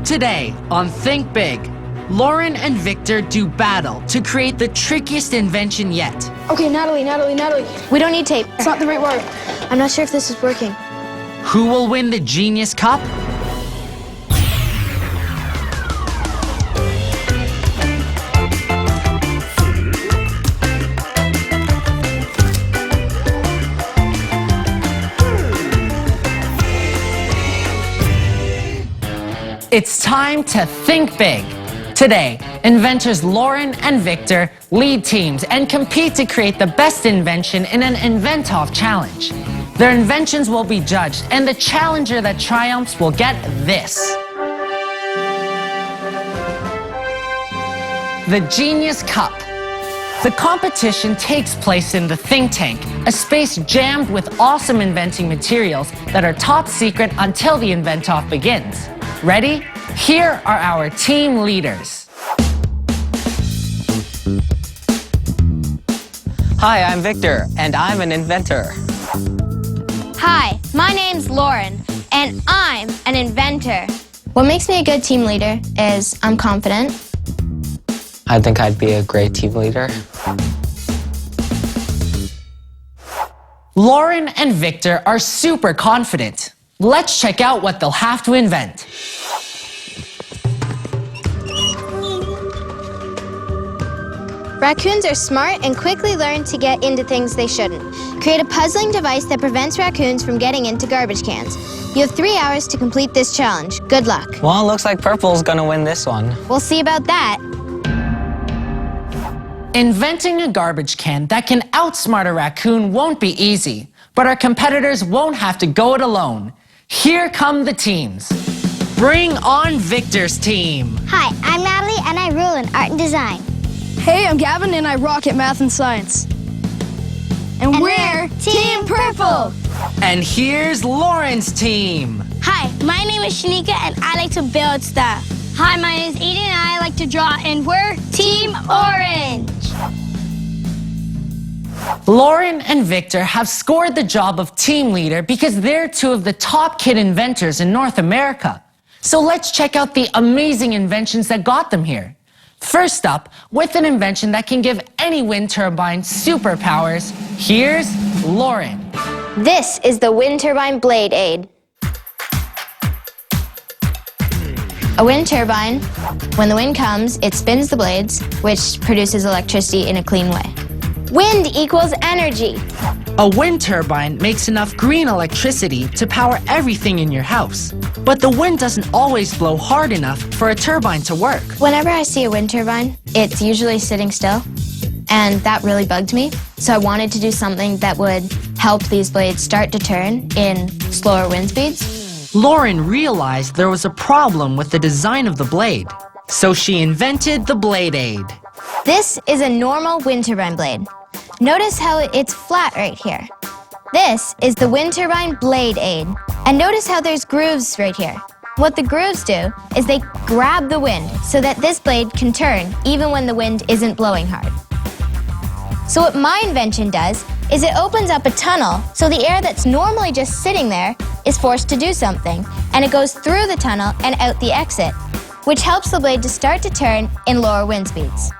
Today on Think Big, Lauren and Victor do battle to create the trickiest invention yet. Okay, Natalie. We don't need tape. It's not the right word. I'm not sure if this is working. Who will win the Genius Cup? It's time to think big. Today, inventors Lauren and Victor lead teams and compete to create the best invention in an Invent-Off challenge. Their inventions will be judged, and the challenger that triumphs will get this: the Genius Cup. The competition takes place in the Think Tank, a space jammed with awesome inventing materials that are top secret until the Invent-Off begins. Ready? Here are our team leaders. Hi, I'm Victor, and I'm an inventor. Hi, my name's Lauren, and I'm an inventor. What makes me a good team leader is I'm confident. I think I'd be a great team leader. Lauren and Victor are super confident. Let's check out what they'll have to invent. Raccoons are smart and quickly learn to get into things they shouldn't. Create a puzzling device that prevents raccoons from getting into garbage cans. You have 3 hours to complete this challenge. Good luck. Well, it looks like purple's gonna win this one. We'll see about that. Inventing a garbage can that can outsmart a raccoon won't be easy, but our competitors won't have to go it alone. Here come the teams. Bring on Victor's team. Hi, I'm Natalie, and I rule in art and design. Hey, I'm Gavin, and I rock at math and science. And we're Team Purple. And here's Lauren's team. Hi, my name is Shanika, and I like to build stuff. Hi, my name is Eden, and I like to draw, and we're Team Orange. Lauren and Victor have scored the job of team leader because they're two of the top kid inventors in North America. So let's check out the amazing inventions that got them here. First up, with an invention that can give any wind turbine superpowers, here's Lauren. This is the wind turbine blade aid. A wind turbine, when the wind comes, it spins the blades, which produces electricity in a clean way. Wind equals energy. A wind turbine makes enough green electricity to power everything in your house. But the wind doesn't always blow hard enough for a turbine to work. Whenever I see a wind turbine, it's usually sitting still, and that really bugged me. So I wanted to do something that would help these blades start to turn in slower wind speeds. Lauren realized there was a problem with the design of the blade, so she invented the blade aid. This is a normal wind turbine blade. Notice how it's flat right here. This is the wind turbine blade aid. And notice how there's grooves right here. What the grooves do is they grab the wind so that this blade can turn even when the wind isn't blowing hard. So what my invention does is it opens up a tunnel so the air that's normally just sitting there is forced to do something, and it goes through the tunnel and out the exit, which helps the blade to start to turn in lower wind speeds.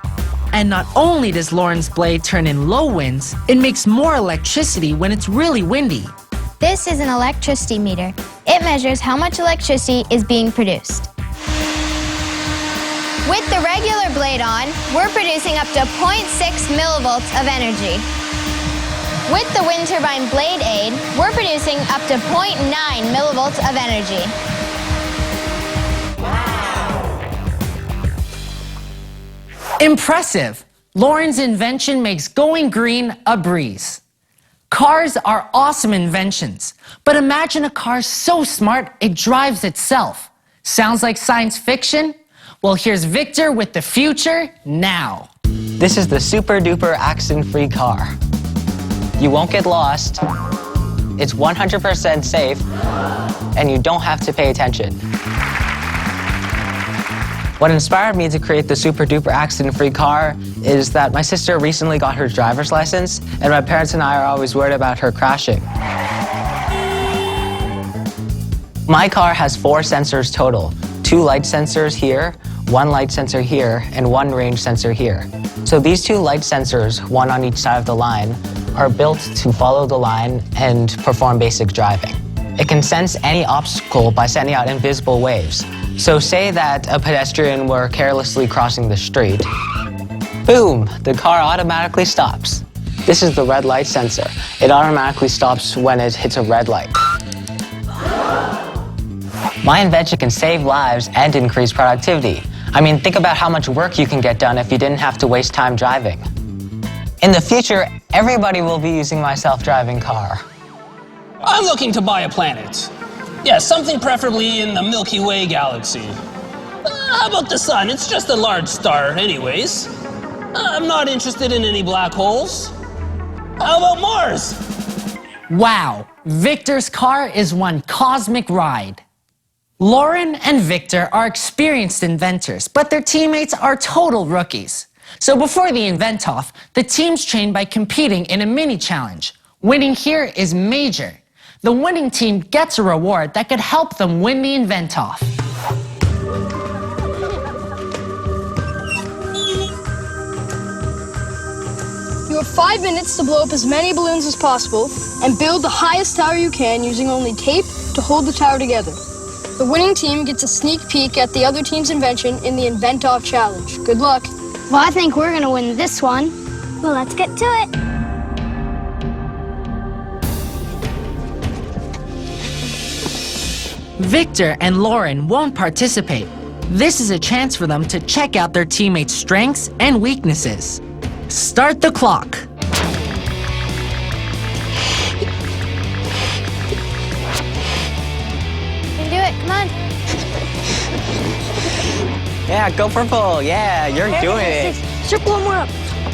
And not only does Lauren's blade turn in low winds, it makes more electricity when it's really windy. This is an electricity meter. It measures how much electricity is being produced. With the regular blade on, we're producing up to 0.6 millivolts of energy. With the wind turbine blade aid, we're producing up to 0.9 millivolts of energy. Impressive! Lauren's invention makes going green a breeze. Cars are awesome inventions, but imagine a car so smart it drives itself. Sounds like science fiction? Well, here's Victor with the future now. This is the super duper accident-free car. You won't get lost, it's 100% safe, and you don't have to pay attention. What inspired me to create the super duper accident-free car is that my sister recently got her driver's license, and my parents and I are always worried about her crashing. My car has 4 sensors total, 2 light sensors here, 1 light sensor here, and 1 range sensor here. So these 2 light sensors, 1 on each side of the line, are built to follow the line and perform basic driving. It can sense any obstacle by sending out invisible waves. So say that a pedestrian were carelessly crossing the street. Boom! The car automatically stops. This is the red light sensor. It automatically stops when it hits a red light. My invention can save lives and increase productivity. I mean, think about how much work you can get done if you didn't have to waste time driving. In the future, everybody will be using my self-driving car. I'm looking to buy a planet. Yeah, something preferably in the Milky Way galaxy. How about the sun? It's just a large star anyways. I'm not interested in any black holes. How about Mars? Wow, Victor's car is one cosmic ride. Lauren and Victor are experienced inventors, but their teammates are total rookies. So before the invent-off, the teams train by competing in a mini-challenge. Winning here is major. The winning team gets a reward that could help them win the invent-off. You have 5 minutes to blow up as many balloons as possible and build the highest tower you can using only tape to hold the tower together. The winning team gets a sneak peek at the other team's invention in the Invent-Off Challenge. Good luck. Well, I think we're gonna win this one. Well, let's get to it. Victor and Lauren won't participate. This is a chance for them to check out their teammates' strengths and weaknesses. Start the clock. You can do it, come on. Yeah, go purple. Yeah, you're doing it. Circle one more up.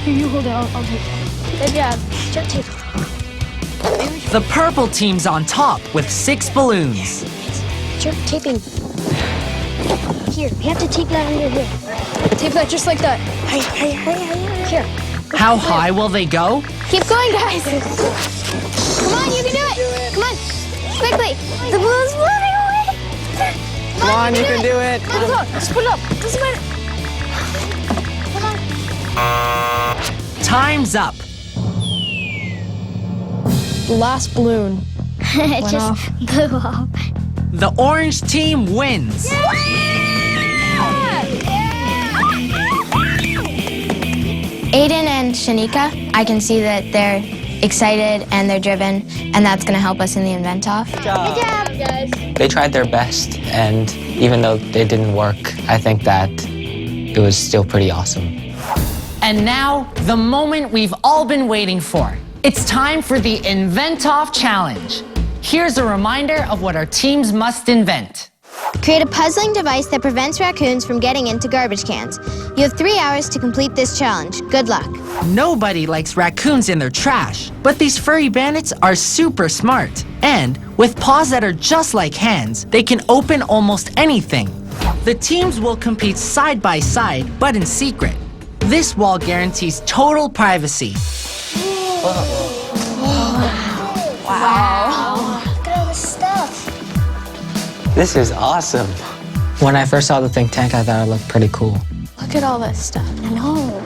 Here, you hold it. I'll take it. Good job. Just tape. The purple team's on top with 6 balloons. Start taping. Here, we have to tape that under here. Tape that just like that. Here. How high will they go? Keep going, guys. Come on, you can do it. Come on, quickly. The balloon's floating away. Come on, you can do it. Put it up. Just put it up. Doesn't matter. Come on. Time's up. The last balloon. It just blew up. The orange team wins. Aiden and Shanika, I can see that they're excited and they're driven, and that's going to help us in the invent-off. Good job, guys. They tried their best, and even though they didn't work, I think that it was still pretty awesome. And now, the moment we've all been waiting for. It's time for the Invent-Off Challenge. Here's a reminder of what our teams must invent. Create a puzzling device that prevents raccoons from getting into garbage cans. You have 3 hours to complete this challenge. Good luck. Nobody likes raccoons in their trash, but these furry bandits are super smart. And with paws that are just like hands, they can open almost anything. The teams will compete side by side, but in secret. This wall guarantees total privacy. This is awesome. When I first saw the think tank, I thought it looked pretty cool. Look at all this stuff. I know.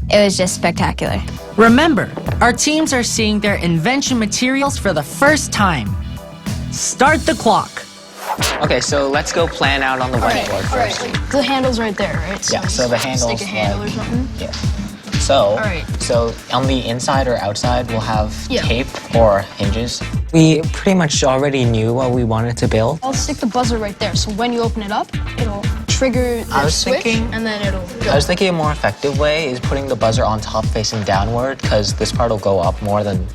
It was just spectacular. Remember, our teams are seeing their invention materials for the first time. Start the clock. Okay, so let's go plan out on the whiteboard first. The handle's right there, right? Yeah, so the handle's Stick a handle or something. Yeah. So, right. so on the inside or outside, we'll have Yeah. tape or hinges. We pretty much already knew what we wanted to build. I'll stick the buzzer right there, so when you open it up, it'll trigger I the was switch, thinking- and then it'll go. I was thinking a more effective way is putting the buzzer on top facing downward, because this part will go up more than...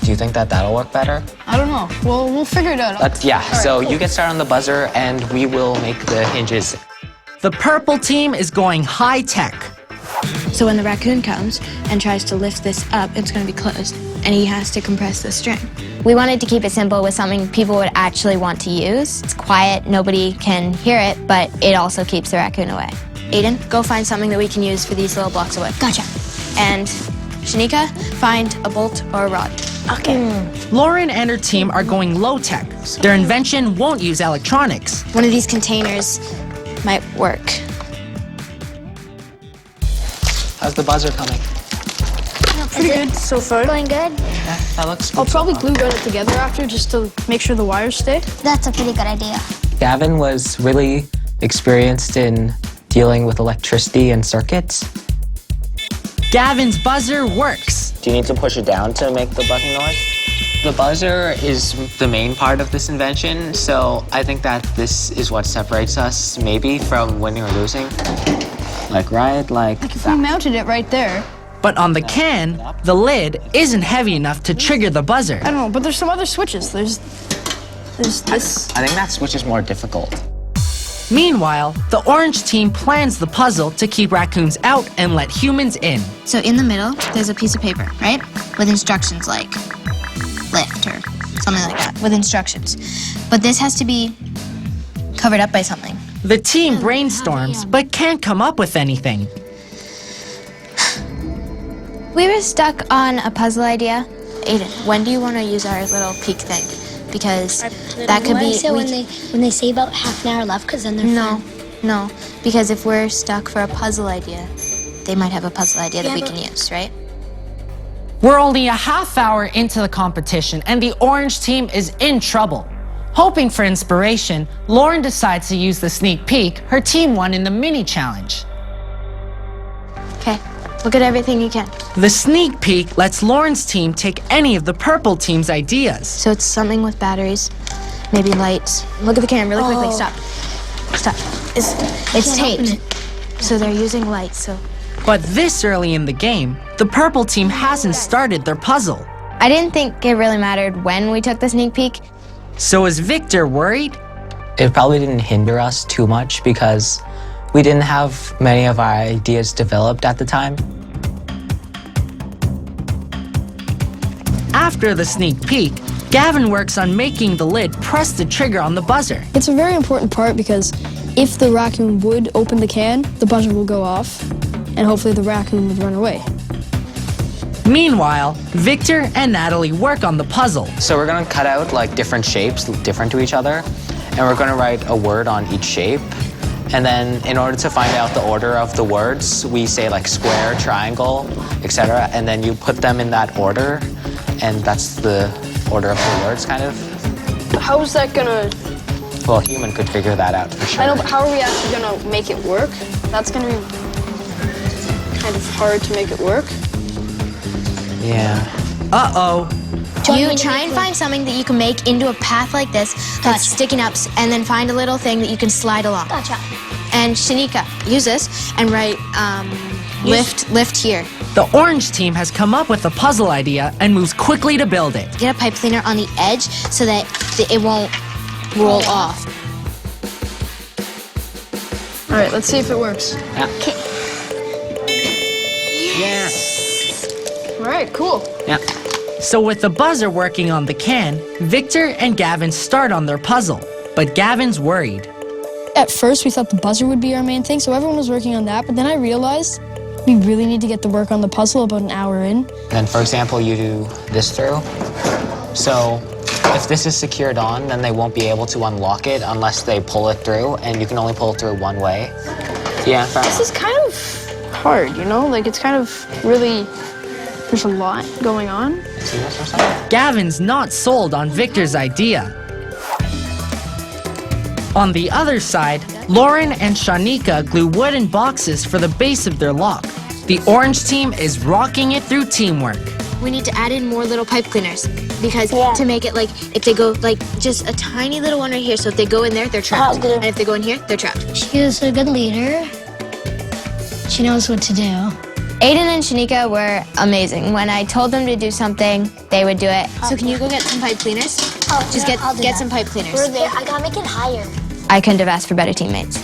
Do you think that that'll work better? I don't know. Well, we'll figure it out. Yeah, All right, so cool. you get started on the buzzer, and we will make the hinges. The purple team is going high tech. So when the raccoon comes and tries to lift this up, it's going to be closed, and he has to compress the string. We wanted to keep it simple with something people would actually want to use. It's quiet, nobody can hear it, but it also keeps the raccoon away. Aiden, go find something that we can use for these little blocks of wood. Gotcha. And Shanika, find a bolt or a rod. Lauren and her team are going low tech. Their invention won't use electronics. One of these containers might work. How's the buzzer coming? Pretty good so far. Going good? Yeah, that looks good. I'll probably so far. glue it together after just to make sure the wires stay. That's a pretty good idea. Gavin was really experienced in dealing with electricity and circuits. Gavin's buzzer works. Do you need to push it down to make the buzzing noise? The buzzer is the main part of this invention, so I think that this is what separates us maybe from winning or losing. Like If we mounted it right there. But on the can, the lid isn't heavy enough to trigger the buzzer. I don't know, but there's some other switches. There's this. I think that switch is more difficult. Meanwhile, the orange team plans the puzzle to keep raccoons out and let humans in. So in the middle, there's a piece of paper, right? With instructions like lift or something like that, with instructions. But this has to be covered up by something. The team brainstorms, but can't come up with anything. We were stuck on a puzzle idea. Aiden, when do you want to use our little peak thing? Because that could be... So when they say about half an hour left, because then they're No, because if we're stuck for a puzzle idea, they might have a puzzle idea that we can use, right? We're only a half hour into the competition and the orange team is in trouble. Hoping for inspiration, Lauren decides to use the sneak peek her team won in the mini challenge. Okay, look at everything you can. The sneak peek lets Lauren's team take any of the purple team's ideas. So it's something with batteries, maybe lights. Look at the can really quickly, stop. Stop. It's taped. So they're using lights, so... But this early in the game, the purple team hasn't started their puzzle. I didn't think it really mattered when we took the sneak peek. So is Victor worried? It probably didn't hinder us too much because we didn't have many of our ideas developed at the time. After the sneak peek, Gavin works on making the lid press the trigger on the buzzer. It's a very important part because if the raccoon would open the can, the buzzer will go off, and hopefully the raccoon would run away. Meanwhile, Victor and Natalie work on the puzzle. So we're gonna cut out like different shapes, different to each other, and we're gonna write a word on each shape. And then in order to find out the order of the words, we say like square, triangle, etc. And then you put them in that order, and that's the order of the words, kind of. How is that gonna... Well, a human could figure that out for sure. I know, but how are we actually gonna make it work? That's gonna be kind of hard to make it work. Yeah. Uh-oh. You try and find something that you can make into a path like this that's sticking up, and then find a little thing that you can slide along. Gotcha. And Shanika, use this and write lift here. The orange team has come up with a puzzle idea and moves quickly to build it. Get a pipe cleaner on the edge so that it won't roll off. All right, let's see if it works. Yes. All right, cool. Yeah. So with the buzzer working on the can, Victor and Gavin start on their puzzle. But Gavin's worried. At first, we thought the buzzer would be our main thing, so everyone was working on that, but then I realized we really need to get the work on the puzzle about an hour in. Then, for example, you do this through. So if this is secured on, then they won't be able to unlock it unless they pull it through, and you can only pull it through one way. Yeah, fair This is kind of hard, you know? Like, it's kind of really... There's a lot going on. See this or something? Gavin's not sold on Victor's idea. On the other side, Lauren and Shanika glue wooden boxes for the base of their lock. The orange team is rocking it through teamwork. We need to add in more little pipe cleaners because to make it like, if they go like just a tiny little one right here, so if they go in there, they're trapped. And if they go in here, they're trapped. She is a good leader. She knows what to do. Aiden and Shanika were amazing. When I told them to do something, they would do it. So can you go get some pipe cleaners? Just get some pipe cleaners. We're there. I gotta make it higher. I couldn't have asked for better teammates.